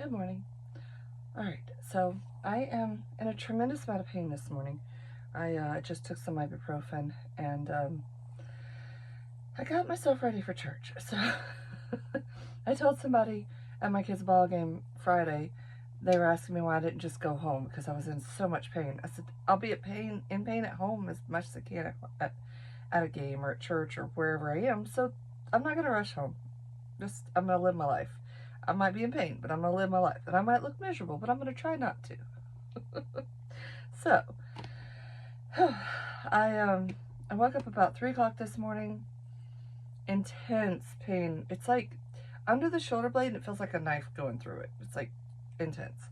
Good morning. Alright, so I am in a tremendous amount of pain this morning. I just took some ibuprofen and I got myself ready for church. So I told somebody at my kid's ball game Friday, they were asking me why I didn't just go home because I was in so much pain. I said, I'll be in pain at home as much as I can at a game or at church or wherever I am. So I'm not going to rush home. I'm going to live my life. I might be in pain, but I'm going to live my life. And I might look miserable, but I'm going to try not to. So, I woke up about 3 o'clock this morning. Intense pain. It's like under the shoulder blade, and it feels like a knife going through it. It's like intense.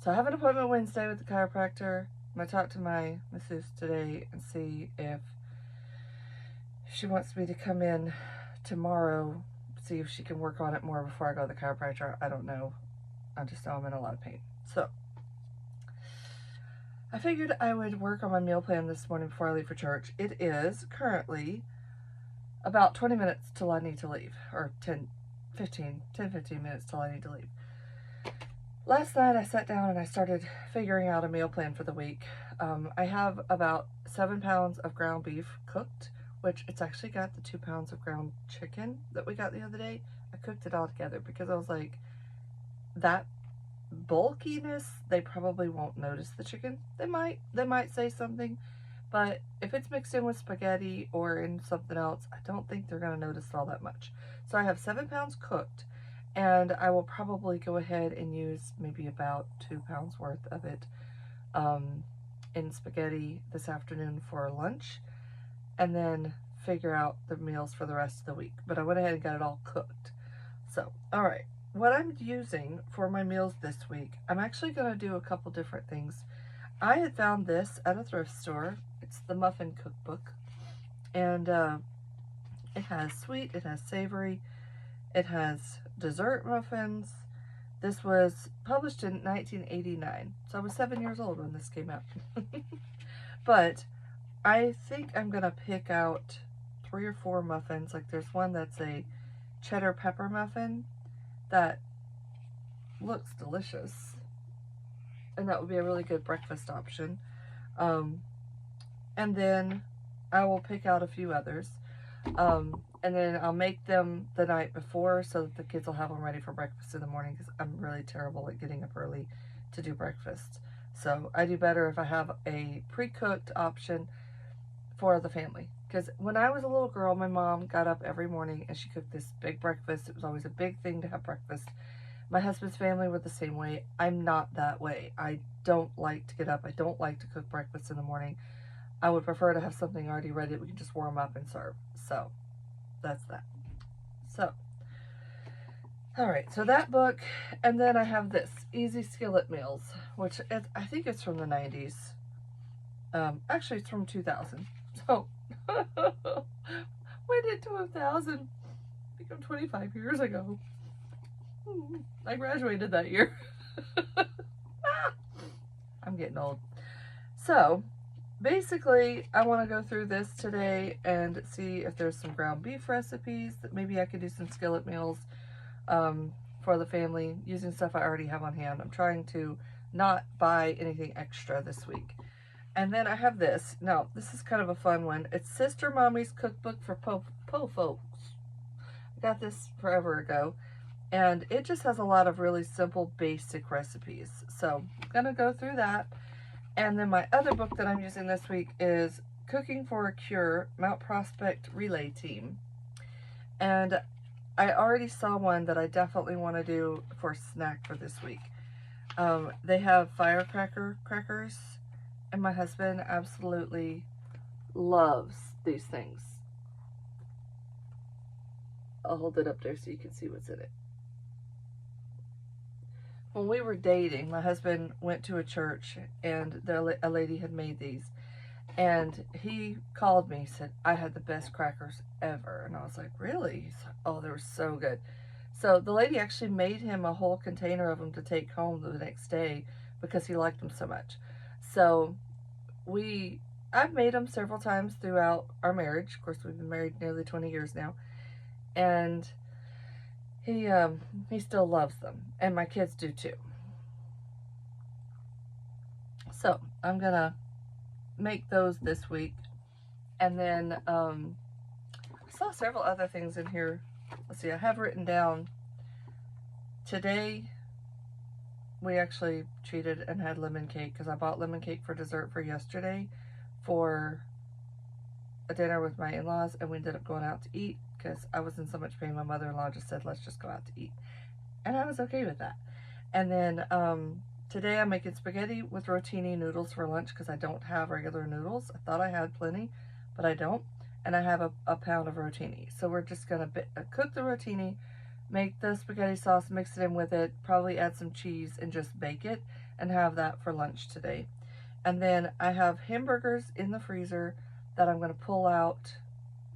So I have an appointment Wednesday with the chiropractor. I'm going to talk to my masseuse today and see if she wants me to come in tomorrow, see if she can work on it more before I go to the chiropractor. I don't know. I just know I'm in a lot of pain. So I figured I would work on my meal plan this morning before I leave for church. It is currently about 20 minutes till I need to leave, or 10, 15 minutes till I need to leave. Last night I sat down and I started figuring out a meal plan for the week. I have about 7 pounds of ground beef cooked, which it's actually got the 2 pounds of ground chicken that we got the other day. I cooked it all together because I was like, that bulkiness, they probably won't notice the chicken. They might say something, but if it's mixed in with spaghetti or in something else, I don't think they're going to notice all that much. So I have 7 pounds cooked, and I will probably go ahead and use maybe about 2 pounds worth of it in spaghetti this afternoon for lunch, and then figure out the meals for the rest of the week. But I went ahead and got it all cooked. So, all right. What I'm using for my meals this week, I'm actually going to do a couple different things. I had found this at a thrift store. It's the Muffin Cookbook. And it has sweet, it has savory, it has dessert muffins. This was published in 1989. So I was 7 years old when this came out. But I think I'm going to pick out 3 or 4 muffins. Like there's one that's a cheddar pepper muffin that looks delicious, and that would be a really good breakfast option. And then I will pick out a few others, and then I'll make them the night before so that the kids will have them ready for breakfast in the morning, because I'm really terrible at getting up early to do breakfast. So I do better if I have a pre-cooked option for the family. Because when I was a little girl, my mom got up every morning and she cooked this big breakfast. It was always a big thing to have breakfast. My husband's family were the same way. I'm not that way. I don't like to get up. I don't like to cook breakfast in the morning. I would prefer to have something already ready that we can just warm up and serve. So that's that. So, all right. So that book, and then I have this Easy Skillet Meals, which I think it's from the 90s. Actually, it's from 2000. So when did 2000 become 25 years ago? I graduated that year. I'm getting old. So basically, I want to go through this today and see if there's some ground beef recipes that maybe I could do some skillet meals for the family using stuff I already have on hand. I'm trying to not buy anything extra this week. And then I have this. Now, this is kind of a fun one. It's Sister Mommy's Cookbook for Po Folks. I got this forever ago. And it just has a lot of really simple, basic recipes. So I'm going to go through that. And then my other book that I'm using this week is Cooking for a Cure, Mount Prospect Relay Team. And I already saw one that I definitely want to do for a snack for this week. They have firecracker crackers. And my husband absolutely loves these things. I'll hold it up there so you can see what's in it. When we were dating, my husband went to a church and a lady had made these. And he called me, said, I had the best crackers ever. And I was like, really? He's like, oh, they were so good. So the lady actually made him a whole container of them to take home the next day because he liked them so much. So I've made them several times throughout our marriage. Of course, we've been married nearly 20 years now. And he still loves them, and my kids do too. So I'm gonna make those this week, and then I saw several other things in here. Let's see, I have written down today. We actually cheated and had lemon cake because I bought lemon cake for dessert for yesterday for a dinner with my in-laws, and we ended up going out to eat because I was in so much pain. My mother-in-law just said, let's just go out to eat, and I was okay with that. And then today I'm making spaghetti with rotini noodles for lunch because I don't have regular noodles. I thought I had plenty, but I don't. And I have a pound of rotini. So we're just going to cook the rotini, make the spaghetti sauce, mix it in with it, probably add some cheese, and just bake it and have that for lunch today. And then I have hamburgers in the freezer that I'm going to pull out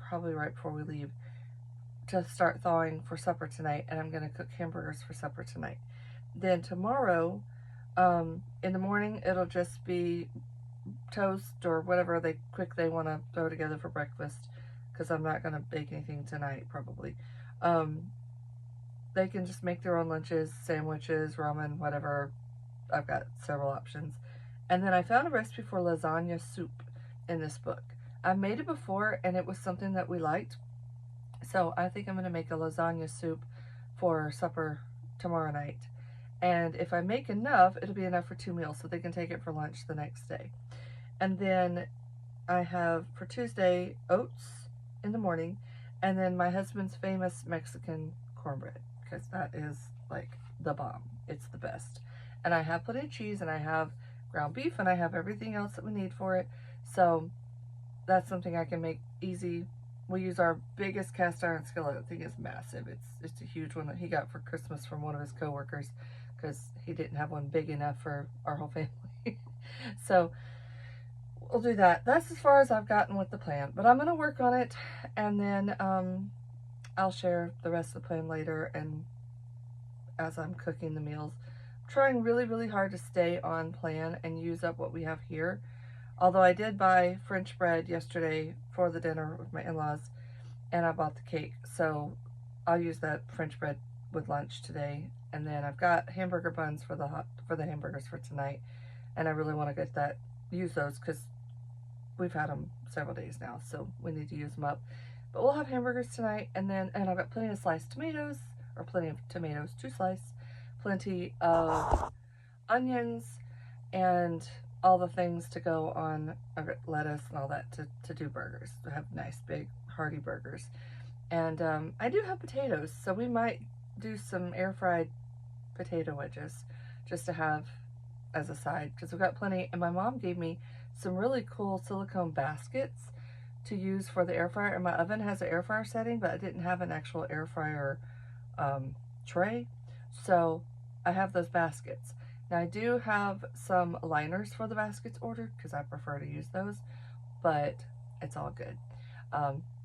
probably right before we leave to start thawing for supper tonight. And I'm going to cook hamburgers for supper tonight. Then tomorrow, in the morning, it'll just be toast or whatever they want to throw together for breakfast, because I'm not going to bake anything tonight probably. They can just make their own lunches, sandwiches, ramen, whatever. I've got several options. And then I found a recipe for lasagna soup in this book. I've made it before, and it was something that we liked. So I think I'm going to make a lasagna soup for supper tomorrow night. And if I make enough, it'll be enough for 2 meals, so they can take it for lunch the next day. And then I have, for Tuesday, oats in the morning, and then my husband's famous Mexican cornbread, because that is, like, the bomb. It's the best. And I have plenty of cheese, and I have ground beef, and I have everything else that we need for it. So that's something I can make easy. We use our biggest cast iron skillet. I think it's massive. It's a huge one that he got for Christmas from one of his coworkers, because he didn't have one big enough for our whole family. So we'll do that. That's as far as I've gotten with the plan, but I'm going to work on it, and then I'll share the rest of the plan later, and as I'm cooking the meals. I'm trying really, really hard to stay on plan and use up what we have here. Although I did buy French bread yesterday for the dinner with my in-laws, and I bought the cake, so I'll use that French bread with lunch today. And then I've got hamburger buns for the hamburgers for tonight, and I really want to use those because we've had them several days now, so we need to use them up. But we'll have hamburgers tonight, and I've got plenty of sliced tomatoes, or plenty of tomatoes to slice, plenty of onions, and all the things to go on. I've got lettuce and all that to do burgers, to have nice big hearty burgers. And I do have potatoes, so we might do some air fried potato wedges just to have as a side, because we've got plenty. And my mom gave me some really cool silicone baskets to use for the air fryer, and my oven has an air fryer setting, but I didn't have an actual air fryer tray, so I have those baskets. Now I do have some liners for the baskets ordered because I prefer to use those, but it's all good.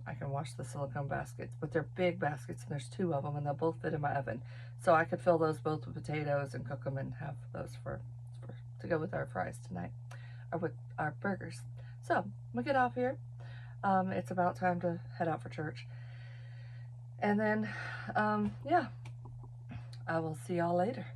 I can wash the silicone baskets, but they're big baskets, and there's 2 of them, and they'll both fit in my oven. So I could fill those both with potatoes and cook them and have those to go with our fries tonight, or with our burgers. So I'm gonna get off here. It's about time to head out for church. And then, yeah, I will see y'all later.